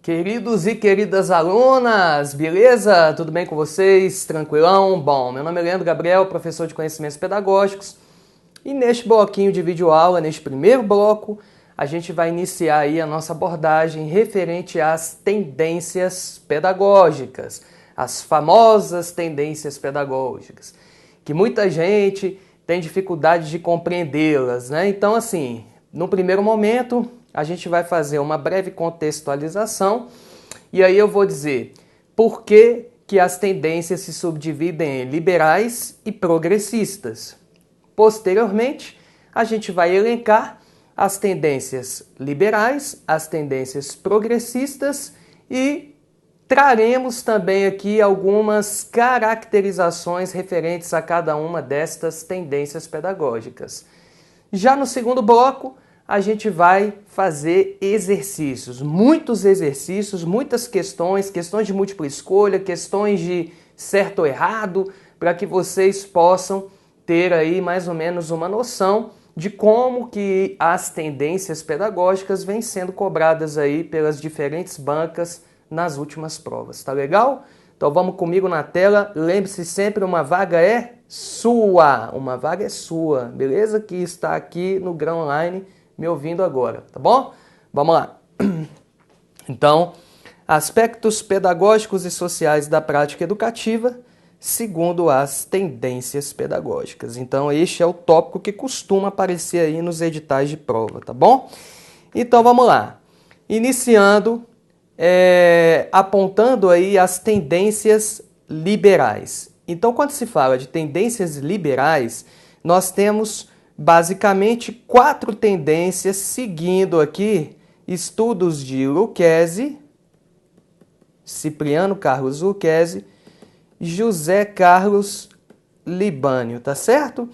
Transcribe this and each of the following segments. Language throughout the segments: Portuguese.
Queridos e queridas alunas, beleza? Tudo bem com vocês? Tranquilão? Bom, meu nome é Leandro Gabriel, professor de Conhecimentos Pedagógicos, e neste bloquinho de videoaula, neste primeiro bloco, a gente vai iniciar aí a nossa abordagem referente às tendências pedagógicas, as famosas tendências pedagógicas, que muita gente tem dificuldade de compreendê-las, né? Então, assim, no primeiro momento, a gente vai fazer uma breve contextualização e aí eu vou dizer por que as tendências se subdividem em liberais e progressistas. Posteriormente, a gente vai elencar as tendências liberais, as tendências progressistas e traremos também aqui algumas caracterizações referentes a cada uma destas tendências pedagógicas. Já no segundo bloco, a gente vai fazer exercícios, muitos exercícios, muitas questões de múltipla escolha, questões de certo ou errado, para que vocês possam ter aí mais ou menos uma noção de como que as tendências pedagógicas vêm sendo cobradas aí pelas diferentes bancas nas últimas provas, tá legal? Então vamos comigo na tela, lembre-se sempre, uma vaga é sua, beleza? Que está aqui no Grão Online me ouvindo agora, tá bom? Vamos lá. Então, aspectos pedagógicos e sociais da prática educativa segundo as tendências pedagógicas. Então, este é o tópico que costuma aparecer aí nos editais de prova, tá bom? Então, vamos lá. Iniciando, apontando aí as tendências liberais. Então, quando se fala de tendências liberais, nós temos basicamente 4 tendências, seguindo aqui estudos de Lucchesi, Cipriano Carlos Lucchesi, José Carlos Libânio, tá certo?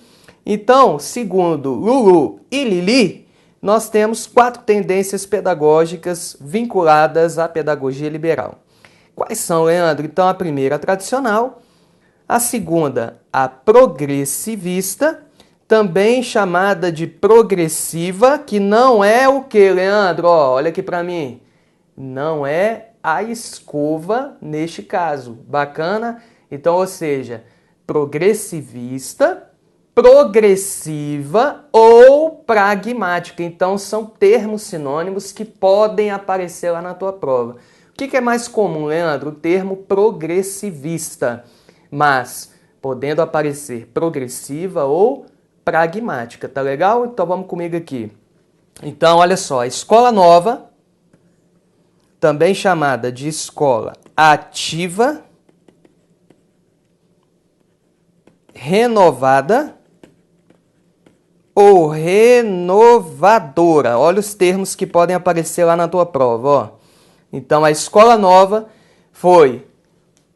Então, segundo Lulu e Lili, nós temos 4 tendências pedagógicas vinculadas à pedagogia liberal. Quais são, Leandro? Então, a primeira, a tradicional, a segunda, a progressivista, também chamada de progressiva, que não é o que, Leandro? Olha aqui para mim. Não é a escova neste caso. Bacana? Então, ou seja, progressivista, progressiva ou pragmática. Então, são termos sinônimos que podem aparecer lá na tua prova. O que é mais comum, Leandro? O termo progressivista, mas podendo aparecer progressiva ou pragmática, tá legal? Então vamos comigo aqui. Então, olha só, a escola nova, também chamada de escola ativa, renovada ou renovadora. Olha os termos que podem aparecer lá na tua prova, ó. Então, a escola nova foi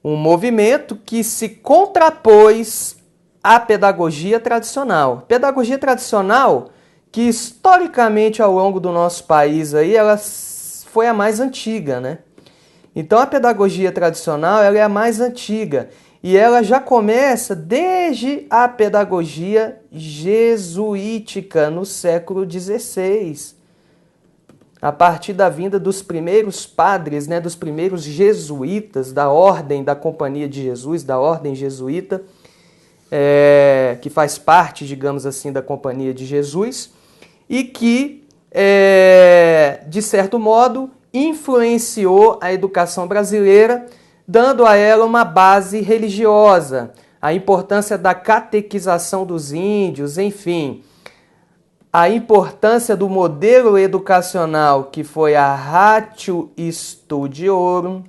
um movimento que se contrapôs à pedagogia tradicional. Pedagogia tradicional que historicamente ao longo do nosso país aí, ela foi a mais antiga, né? Então a pedagogia tradicional ela é a mais antiga e ela já começa desde a pedagogia jesuítica no século XVI. A partir da vinda dos primeiros padres, né, dos primeiros jesuítas da ordem da Companhia de Jesus, da ordem jesuíta, que faz parte, digamos assim, da Companhia de Jesus e que, de certo modo, influenciou a educação brasileira, dando a ela uma base religiosa, a importância da catequização dos índios, enfim, a importância do modelo educacional que foi a Ratio Studiorum,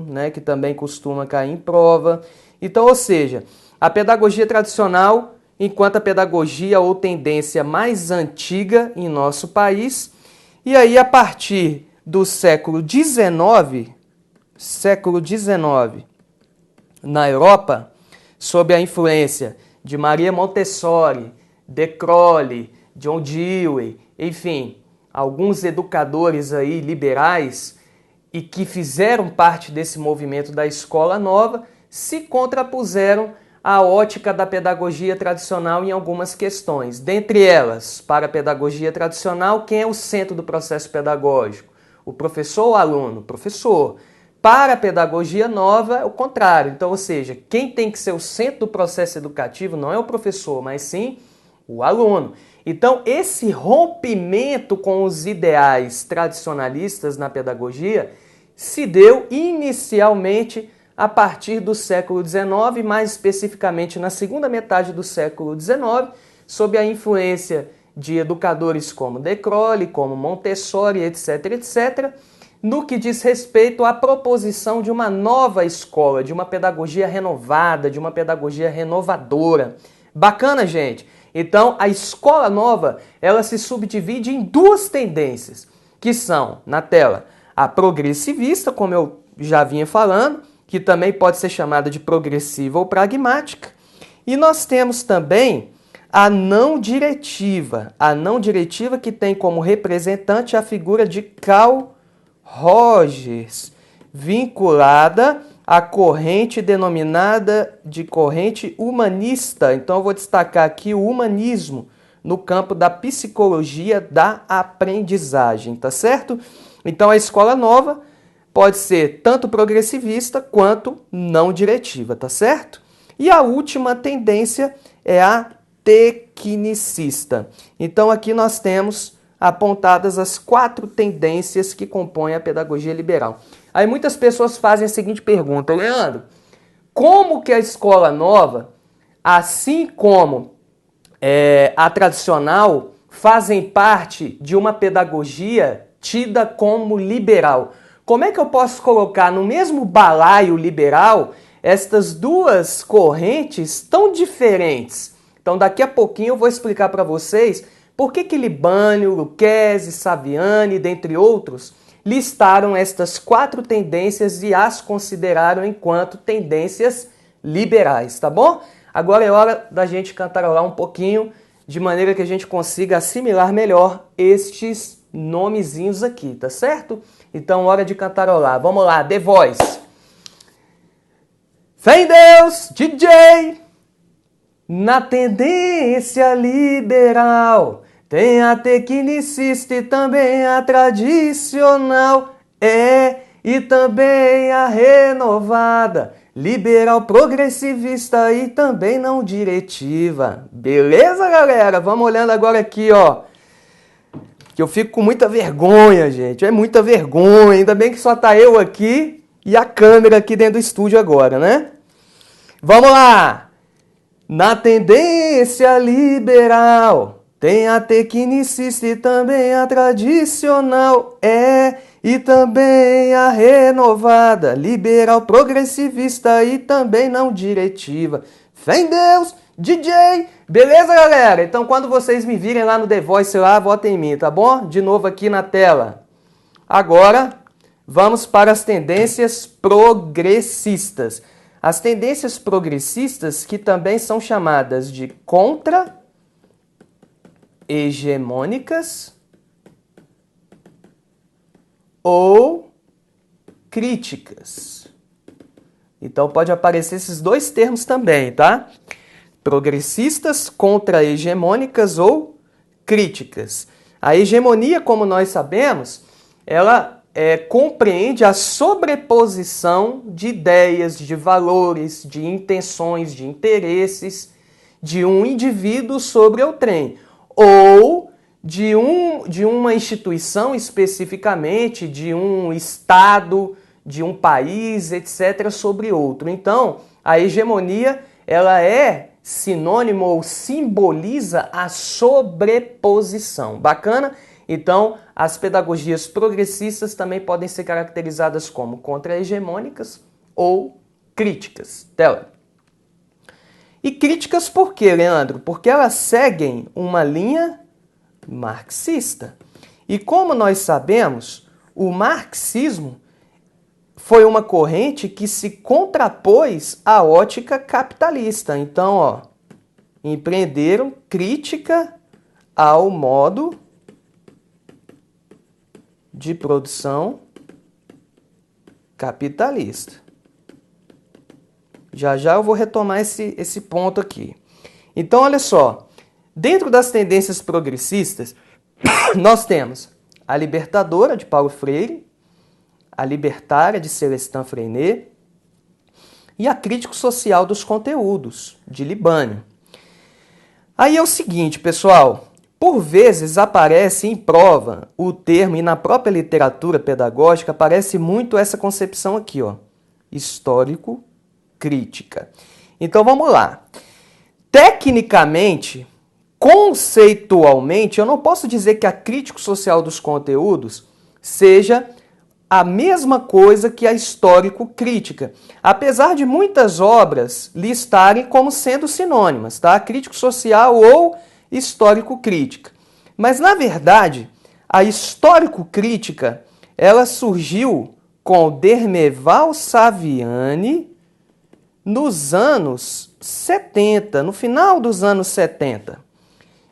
né, que também costuma cair em prova. Então, ou seja, a pedagogia tradicional, enquanto a pedagogia ou tendência mais antiga em nosso país, e aí a partir do século XIX, na Europa, sob a influência de Maria Montessori, De Crowley, John Dewey, enfim, alguns educadores aí liberais e que fizeram parte desse movimento da escola nova, se contrapuseram à ótica da pedagogia tradicional em algumas questões. Dentre elas, para a pedagogia tradicional, quem é o centro do processo pedagógico? O professor ou o aluno? Professor. Para a pedagogia nova, é o contrário. Então, ou seja, quem tem que ser o centro do processo educativo não é o professor, mas sim o aluno. Então, esse rompimento com os ideais tradicionalistas na pedagogia se deu inicialmente a partir do século XIX, mais especificamente na segunda metade do século XIX, sob a influência de educadores como De Crolli, como Montessori, etc., etc., no que diz respeito à proposição de uma nova escola, de uma pedagogia renovada, de uma pedagogia renovadora. Bacana, gente? Então, a escola nova, ela se subdivide em duas tendências, que são, na tela, a progressivista, como eu já vinha falando, que também pode ser chamada de progressiva ou pragmática, e nós temos também a não diretiva que tem como representante a figura de Carl Rogers, vinculada à corrente denominada de corrente humanista. Então eu vou destacar aqui o humanismo no campo da psicologia da aprendizagem, tá certo? Então a escola nova pode ser tanto progressivista quanto não diretiva, tá certo? E a última tendência é a tecnicista. Então aqui nós temos apontadas as 4 tendências que compõem a pedagogia liberal. Aí muitas pessoas fazem a seguinte pergunta: Leandro, como que a escola nova, assim como a tradicional, fazem parte de uma pedagogia tida como liberal? Como é que eu posso colocar no mesmo balaio liberal estas duas correntes tão diferentes? Então daqui a pouquinho eu vou explicar para vocês por que Libânio, Lucchesi, Saviani, dentre outros, listaram estas 4 tendências e as consideraram enquanto tendências liberais, tá bom? Agora é hora da gente cantarolar um pouquinho, de maneira que a gente consiga assimilar melhor estes nomezinhos aqui, tá certo? Então, hora de cantarolar. Vamos lá, The Voice. Fé em Deus, DJ! Na tendência liberal, tem a tecnicista e também a tradicional, e também a renovada, liberal, progressivista e também não diretiva. Beleza, galera? Vamos olhando agora aqui, ó. Que eu fico com muita vergonha, gente. É muita vergonha. Ainda bem que só tá eu aqui e a câmera aqui dentro do estúdio agora, né? Vamos lá! Na tendência liberal, tem a tecnicista e também a tradicional, e também a renovada, liberal, progressivista e também não diretiva. Fé em Deus, DJ! Beleza, galera? Então, quando vocês me virem lá no The Voice, lá, votem em mim, tá bom? De novo aqui na tela. Agora, vamos para as tendências progressistas. As tendências progressistas, que também são chamadas de contra-hegemônicas ou críticas. Então pode aparecer esses dois termos também, tá? Progressistas, contra-hegemônicas ou críticas. A hegemonia, como nós sabemos, ela compreende a sobreposição de ideias, de valores, de intenções, de interesses de um indivíduo sobre outrem, ou de uma instituição especificamente, de um estado, de um país, etc., sobre outro. Então, a hegemonia ela é sinônimo ou simboliza a sobreposição. Bacana? Então, as pedagogias progressistas também podem ser caracterizadas como contra-hegemônicas ou críticas. Tela. E críticas por quê, Leandro? Porque elas seguem uma linha marxista. E como nós sabemos, o marxismo foi uma corrente que se contrapôs à ótica capitalista. Então, ó, empreenderam crítica ao modo de produção capitalista. Já já eu vou retomar esse ponto aqui. Então, olha só, dentro das tendências progressistas, nós temos A Libertadora, de Paulo Freire, A Libertária, de Celestin Freinet, e A Crítico Social dos Conteúdos, de Libânio. Aí é o seguinte, pessoal, por vezes aparece em prova o termo, e na própria literatura pedagógica aparece muito essa concepção aqui, ó, histórico-crítica. Então vamos lá. Tecnicamente, conceitualmente, eu não posso dizer que a crítica social dos conteúdos seja a mesma coisa que a histórico-crítica, apesar de muitas obras listarem como sendo sinônimas, tá? Crítico social ou histórico-crítica. Mas, na verdade, a histórico-crítica, ela surgiu com Dermeval Saviani nos anos 70, no final dos anos 70.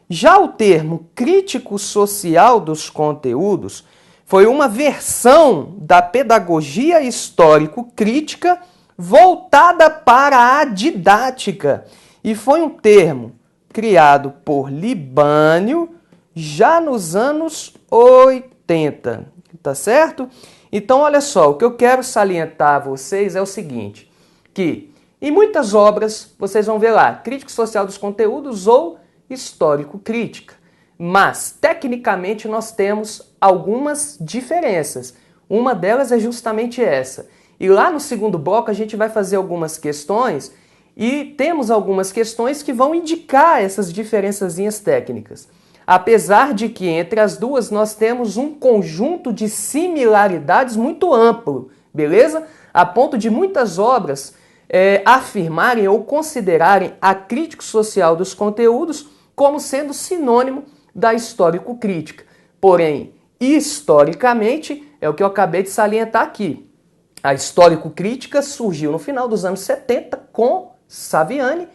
Já o termo crítico social dos conteúdos foi uma versão da pedagogia histórico-crítica voltada para a didática e foi um termo criado por Libânio já nos anos 80, tá certo? Então, olha só, o que eu quero salientar a vocês é o seguinte, que em muitas obras, vocês vão ver lá, crítico social dos conteúdos ou histórico-crítica. Mas, tecnicamente, nós temos algumas diferenças. Uma delas é justamente essa. E lá no segundo bloco a gente vai fazer algumas questões e temos algumas questões que vão indicar essas diferençazinhas técnicas. Apesar de que entre as duas nós temos um conjunto de similaridades muito amplo, beleza? A ponto de muitas obras afirmarem ou considerarem a crítica social dos conteúdos como sendo sinônimo da histórico-crítica. Porém, historicamente, é o que eu acabei de salientar aqui. A histórico-crítica surgiu no final dos anos 70 com Saviani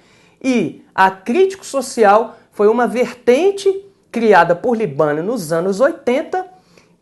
e a crítico social foi uma vertente criada por Libânio nos anos 80,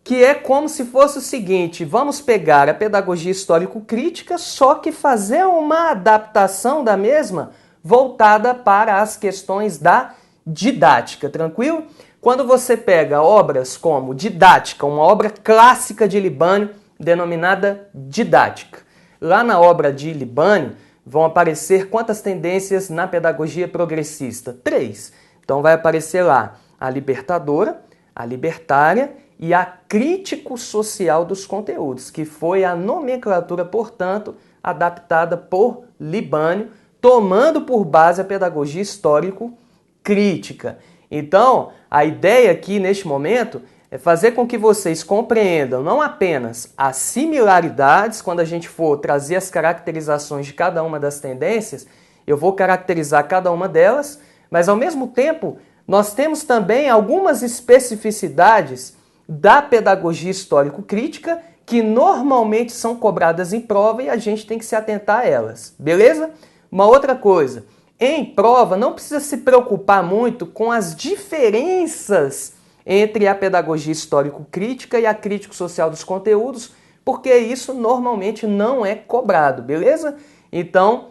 que é como se fosse o seguinte, vamos pegar a pedagogia histórico-crítica, só que fazer uma adaptação da mesma voltada para as questões da didática, tranquilo? Quando você pega obras como Didática, uma obra clássica de Libânio, denominada Didática. Lá na obra de Libânio vão aparecer quantas tendências na pedagogia progressista? 3. Então vai aparecer lá a libertadora, a libertária e a crítico social dos conteúdos, que foi a nomenclatura, portanto, adaptada por Libânio, tomando por base a pedagogia histórico-crítica. Então, a ideia aqui neste momento é fazer com que vocês compreendam não apenas as similaridades, quando a gente for trazer as caracterizações de cada uma das tendências, eu vou caracterizar cada uma delas, mas ao mesmo tempo nós temos também algumas especificidades da pedagogia histórico-crítica que normalmente são cobradas em prova e a gente tem que se atentar a elas, beleza? Uma outra coisa, em prova não precisa se preocupar muito com as diferenças entre a pedagogia histórico-crítica e a crítico social dos conteúdos, porque isso normalmente não é cobrado, beleza? Então,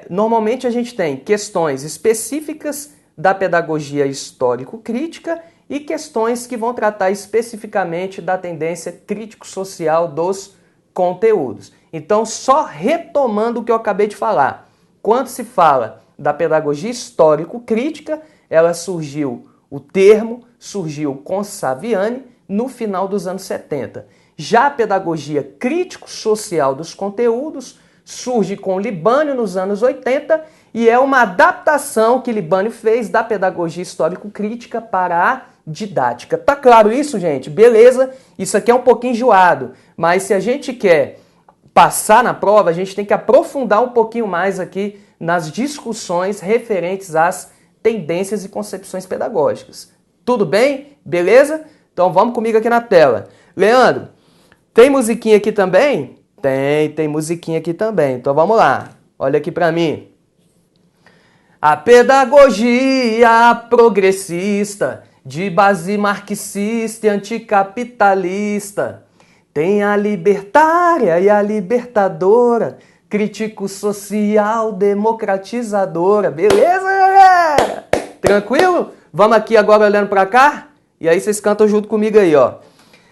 normalmente a gente tem questões específicas da pedagogia histórico-crítica e questões que vão tratar especificamente da tendência crítico-social dos conteúdos. Então, só retomando o que eu acabei de falar, quando se fala da pedagogia histórico-crítica, o termo surgiu com Saviani no final dos anos 70. Já a pedagogia crítico-social dos conteúdos surge com Libânio nos anos 80 e é uma adaptação que Libânio fez da pedagogia histórico-crítica para a didática. Tá claro isso, gente? Beleza? Isso aqui é um pouquinho enjoado, mas se a gente quer passar na prova, a gente tem que aprofundar um pouquinho mais aqui nas discussões referentes às tendências e concepções pedagógicas. Tudo bem? Beleza? Então vamos comigo aqui na tela. Leandro, tem musiquinha aqui também? Tem musiquinha aqui também. Então vamos lá. Olha aqui para mim. A pedagogia progressista, de base marxista e anticapitalista, tem a libertária e a libertadora, crítico social democratizadora. Beleza, galera? Tranquilo? Vamos aqui agora olhando para cá? E aí vocês cantam junto comigo aí, ó.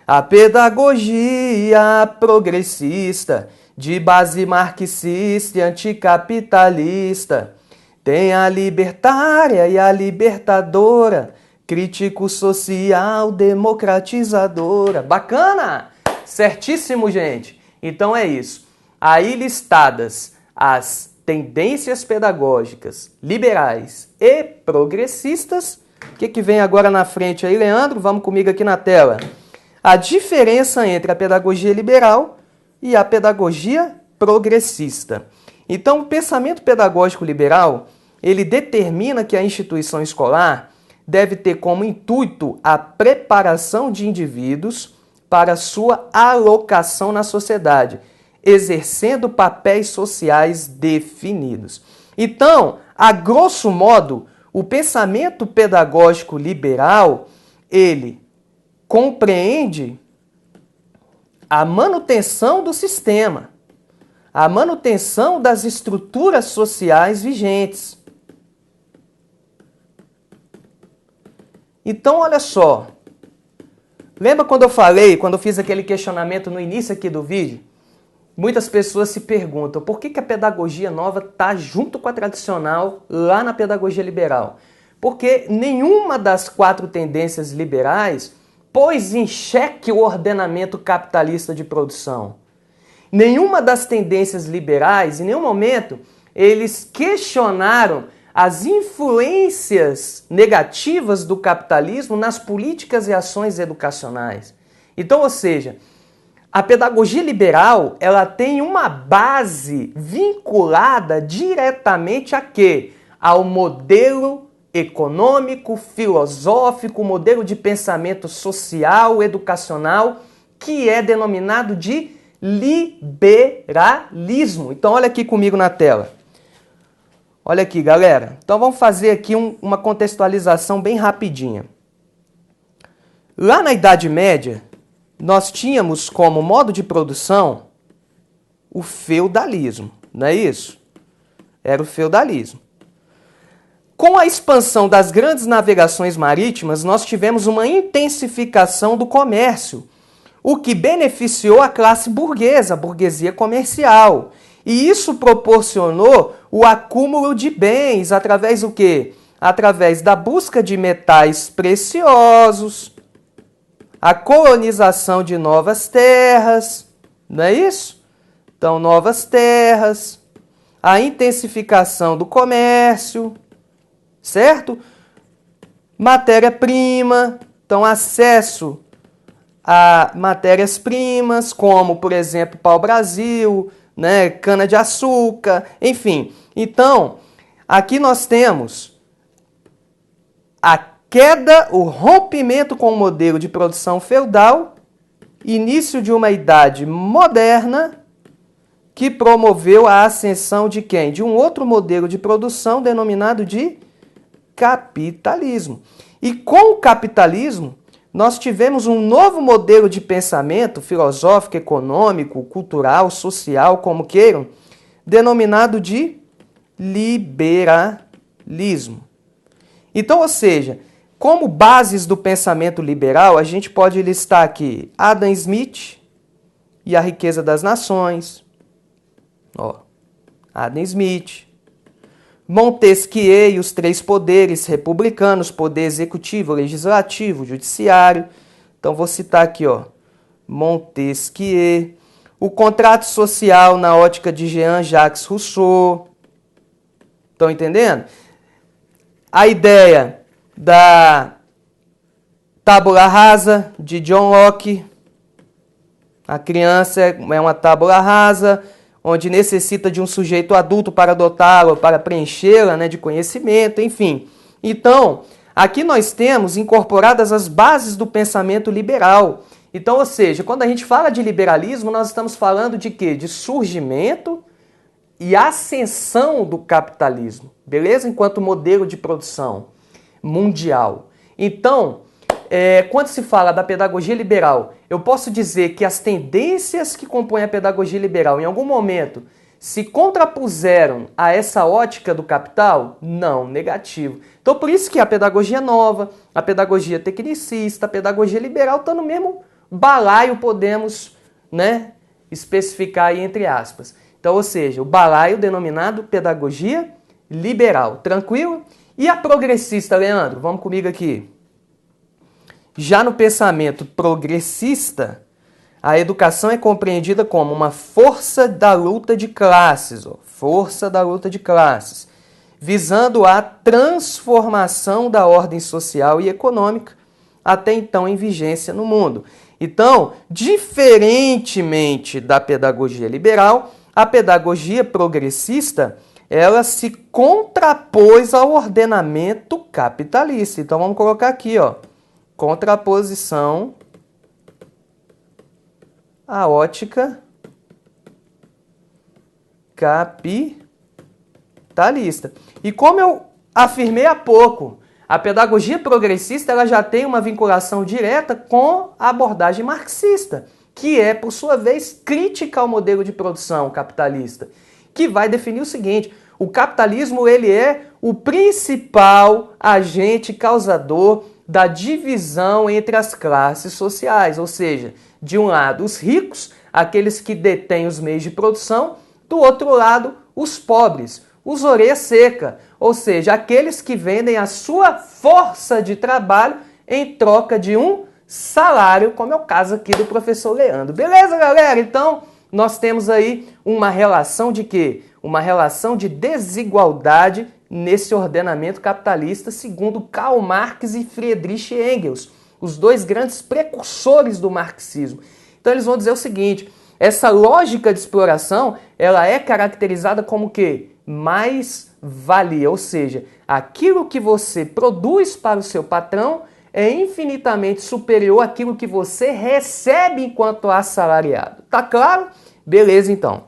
A pedagogia progressista, de base marxista e anticapitalista, tem a libertária e a libertadora, crítico social democratizadora. Bacana? Certíssimo, gente. Então é isso. Aí listadas as tendências pedagógicas liberais e progressistas. O que vem agora na frente aí, Leandro? Vamos comigo aqui na tela. A diferença entre a pedagogia liberal e a pedagogia progressista. Então, o pensamento pedagógico liberal, ele determina que a instituição escolar deve ter como intuito a preparação de indivíduos para sua alocação na sociedade, exercendo papéis sociais definidos. Então, a grosso modo, o pensamento pedagógico liberal, ele compreende a manutenção do sistema, a manutenção das estruturas sociais vigentes. Então, olha só, lembra quando eu fiz aquele questionamento no início aqui do vídeo? Muitas pessoas se perguntam por que a pedagogia nova está junto com a tradicional lá na pedagogia liberal? Porque nenhuma das 4 tendências liberais pôs em xeque o ordenamento capitalista de produção. Nenhuma das tendências liberais, em nenhum momento, eles questionaram as influências negativas do capitalismo nas políticas e ações educacionais. Então, ou seja, a pedagogia liberal, ela tem uma base vinculada diretamente a quê? Ao modelo econômico, filosófico, modelo de pensamento social, educacional, que é denominado de liberalismo. Então, olha aqui comigo na tela. Olha aqui, galera. Então, vamos fazer aqui uma contextualização bem rapidinha. Lá na Idade Média, nós tínhamos como modo de produção o feudalismo, não é isso? Era o feudalismo. Com a expansão das grandes navegações marítimas, nós tivemos uma intensificação do comércio, o que beneficiou a classe burguesa, a burguesia comercial. E isso proporcionou o acúmulo de bens através do quê? Através da busca de metais preciosos, a colonização de novas terras, não é isso? Então, novas terras, a intensificação do comércio, certo? Matéria-prima, então acesso a matérias-primas, como, por exemplo, pau-brasil, né, cana-de-açúcar, enfim. Então, aqui nós temos a queda, o rompimento com o modelo de produção feudal, início de uma idade moderna que promoveu a ascensão de quem? De um outro modelo de produção denominado de capitalismo. E com o capitalismo, nós tivemos um novo modelo de pensamento filosófico, econômico, cultural, social, como queiram, denominado de liberalismo. Então, ou seja, como bases do pensamento liberal, a gente pode listar aqui Adam Smith e a riqueza das nações. Ó, Adam Smith. Montesquieu e os 3 poderes republicanos, poder executivo, legislativo, judiciário. Então, vou citar aqui, ó, Montesquieu. O contrato social na ótica de Jean-Jacques Rousseau. Estão entendendo? A ideia da tábula rasa de John Locke. A criança é uma tábula rasa, onde necessita de um sujeito adulto para dotá-la, para preenchê-la, né, de conhecimento, enfim. Então, aqui nós temos incorporadas as bases do pensamento liberal. Então, ou seja, quando a gente fala de liberalismo, nós estamos falando de quê? De surgimento e ascensão do capitalismo, beleza? Enquanto modelo de produção mundial. Então, quando se fala da pedagogia liberal, eu posso dizer que as tendências que compõem a pedagogia liberal, em algum momento, se contrapuseram a essa ótica do capital? Não, negativo. Então, por isso que a pedagogia nova, a pedagogia tecnicista, a pedagogia liberal estão no mesmo balaio, podemos, né, especificar aí entre aspas. Então, ou seja, o balaio denominado pedagogia liberal. Tranquilo? E a progressista, Leandro? Vamos comigo aqui. Já no pensamento progressista, a educação é compreendida como uma força da luta de classes, força da luta de classes, visando a transformação da ordem social e econômica até então em vigência no mundo. Então, diferentemente da pedagogia liberal, a pedagogia progressista, ela se contrapôs ao ordenamento capitalista. Então, vamos colocar aqui, ó, contraposição à ótica capitalista. E como eu afirmei há pouco, a pedagogia progressista ela já tem uma vinculação direta com a abordagem marxista, que é, por sua vez, crítica ao modelo de produção capitalista, que vai definir o seguinte: o capitalismo ele é o principal agente causador da divisão entre as classes sociais, ou seja, de um lado os ricos, aqueles que detêm os meios de produção, do outro lado os pobres, os orelha seca, ou seja, aqueles que vendem a sua força de trabalho em troca de um salário, como é o caso aqui do professor Leandro. Beleza, galera? Então, nós temos aí uma relação de quê? Uma relação de desigualdade nesse ordenamento capitalista, segundo Karl Marx e Friedrich Engels, os dois grandes precursores do marxismo. Então eles vão dizer o seguinte: essa lógica de exploração, ela é caracterizada como o quê? Mais-valia, ou seja, aquilo que você produz para o seu patrão é infinitamente superior àquilo que você recebe enquanto assalariado. Tá claro? Beleza, então.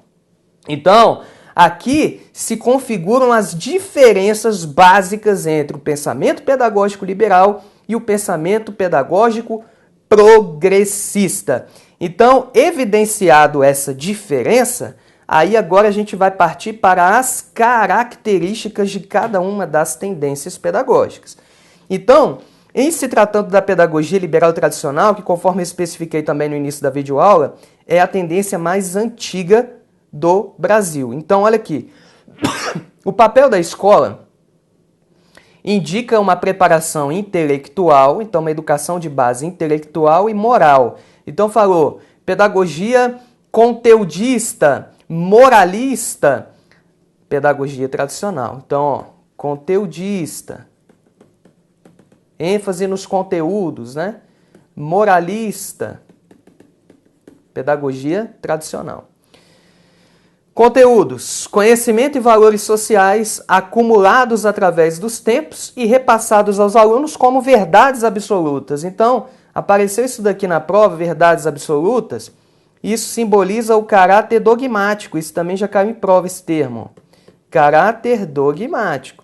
Então, aqui se configuram as diferenças básicas entre o pensamento pedagógico liberal e o pensamento pedagógico progressista. Então, evidenciado essa diferença, aí agora a gente vai partir para as características de cada uma das tendências pedagógicas. Então, em se tratando da pedagogia liberal tradicional, que conforme eu especifiquei também no início da videoaula, é a tendência mais antiga do Brasil. Então, olha aqui, o papel da escola indica uma preparação intelectual, então uma educação de base intelectual e moral. Então falou pedagogia conteudista, moralista, pedagogia tradicional. Então, ó, conteudista, ênfase nos conteúdos, né? Moralista, pedagogia tradicional. Conteúdos, conhecimento e valores sociais acumulados através dos tempos e repassados aos alunos como verdades absolutas. Então, apareceu isso daqui na prova, verdades absolutas. Isso simboliza o caráter dogmático. Isso também já caiu em prova, esse termo. Caráter dogmático.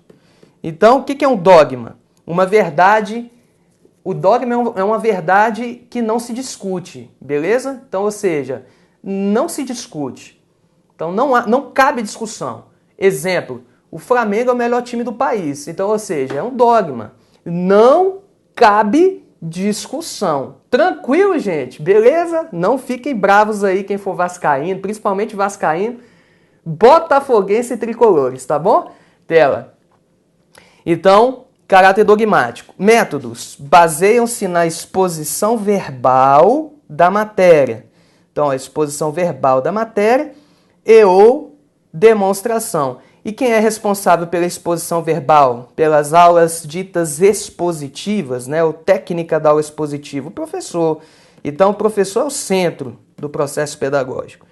Então, o que é um dogma? Uma verdade. O dogma é uma verdade que não se discute, beleza? Então, ou seja, não se discute. Então não cabe discussão. Exemplo, o Flamengo é o melhor time do país. Então, ou seja, é um dogma. Não cabe discussão. Tranquilo, gente? Beleza? Não fiquem bravos aí quem for vascaíno, principalmente vascaíno, botafoguense e tricolores, tá bom? Tela. Então, caráter dogmático. Métodos baseiam-se na exposição verbal da matéria. Então, a exposição verbal da matéria e ou demonstração. E quem é responsável pela exposição verbal? Pelas aulas ditas expositivas, né? Ou técnica da aula expositiva? O professor. Então, o professor é o centro do processo pedagógico.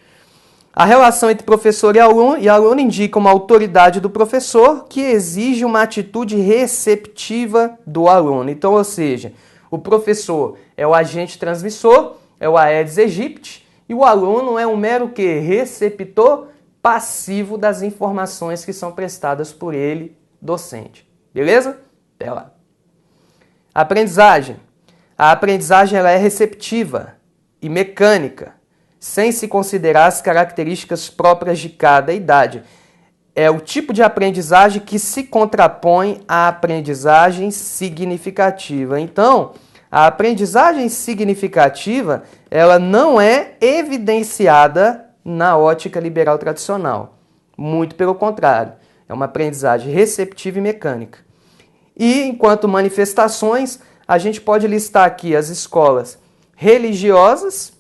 A relação entre professor e aluno indica uma autoridade do professor que exige uma atitude receptiva do aluno. Então, ou seja, o professor é o agente transmissor, é o Aedes aegypti, e o aluno é um mero quê? Receptor passivo das informações que são prestadas por ele, docente. Beleza? Até lá. Aprendizagem. A aprendizagem ela é receptiva e mecânica, sem se considerar as características próprias de cada idade. É o tipo de aprendizagem que se contrapõe à aprendizagem significativa. Então, a aprendizagem significativa, ela não é evidenciada na ótica liberal tradicional. Muito pelo contrário, é uma aprendizagem receptiva e mecânica. E, enquanto manifestações, a gente pode listar aqui as escolas religiosas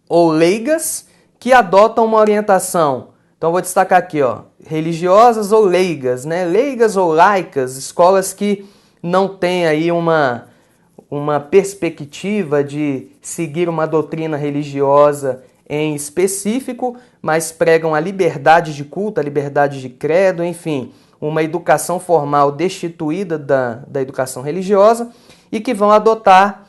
ou leigas que adotam uma orientação. Então, vou destacar aqui, ó, religiosas ou leigas, né? Leigas ou laicas, escolas que não têm aí uma perspectiva de seguir uma doutrina religiosa em específico, mas pregam a liberdade de culto, a liberdade de credo, enfim, uma educação formal destituída da educação religiosa e que vão adotar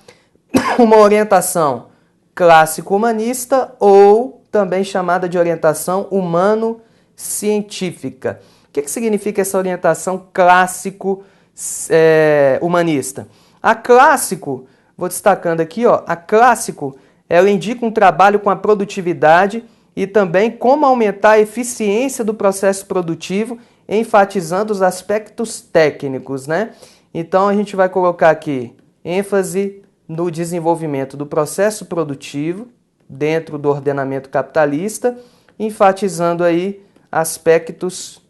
uma orientação clássico-humanista ou também chamada de orientação humano-científica. O que significa essa orientação clássico-humanista? A clássico, vou destacando aqui, ó, a clássico, ela indica um trabalho com a produtividade e também como aumentar a eficiência do processo produtivo, enfatizando os aspectos técnicos, né? Então, a gente vai colocar aqui ênfase no desenvolvimento do processo produtivo dentro do ordenamento capitalista, enfatizando aí aspectos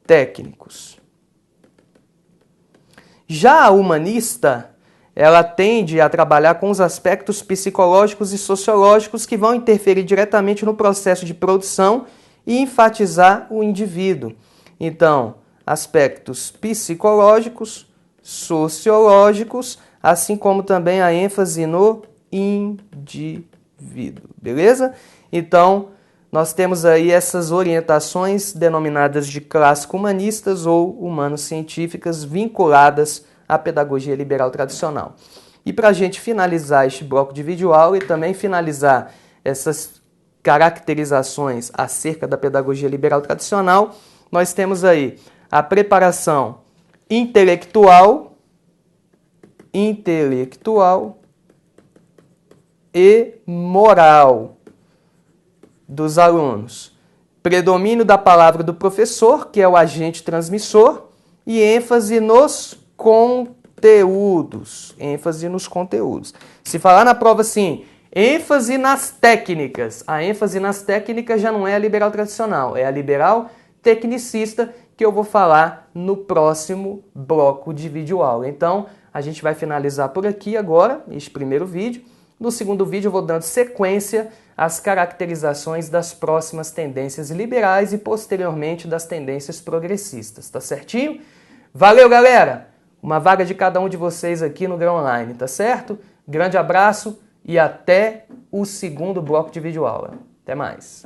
técnicos. Já a humanista, ela tende a trabalhar com os aspectos psicológicos e sociológicos que vão interferir diretamente no processo de produção e enfatizar o indivíduo. Então, aspectos psicológicos, sociológicos, assim como também a ênfase no indivíduo, beleza? Então, nós temos aí essas orientações denominadas de clássico-humanistas ou humano-científicas vinculadas à pedagogia liberal tradicional. E para a gente finalizar este bloco de videoaula e também finalizar essas caracterizações acerca da pedagogia liberal tradicional, nós temos aí a preparação intelectual e moral dos alunos. Predomínio da palavra do professor, que é o agente transmissor, e ênfase nos conteúdos. Ênfase nos conteúdos. Se falar na prova assim, ênfase nas técnicas, a ênfase nas técnicas já não é a liberal tradicional, é a liberal tecnicista, que eu vou falar no próximo bloco de videoaula. Então, a gente vai finalizar por aqui agora, este primeiro vídeo. No segundo vídeo eu vou dando sequência às caracterizações das próximas tendências liberais e posteriormente das tendências progressistas, tá certinho? Valeu, galera! Uma vaga de cada um de vocês aqui no Grão Online, tá certo? Grande abraço e até o segundo bloco de videoaula. Até mais!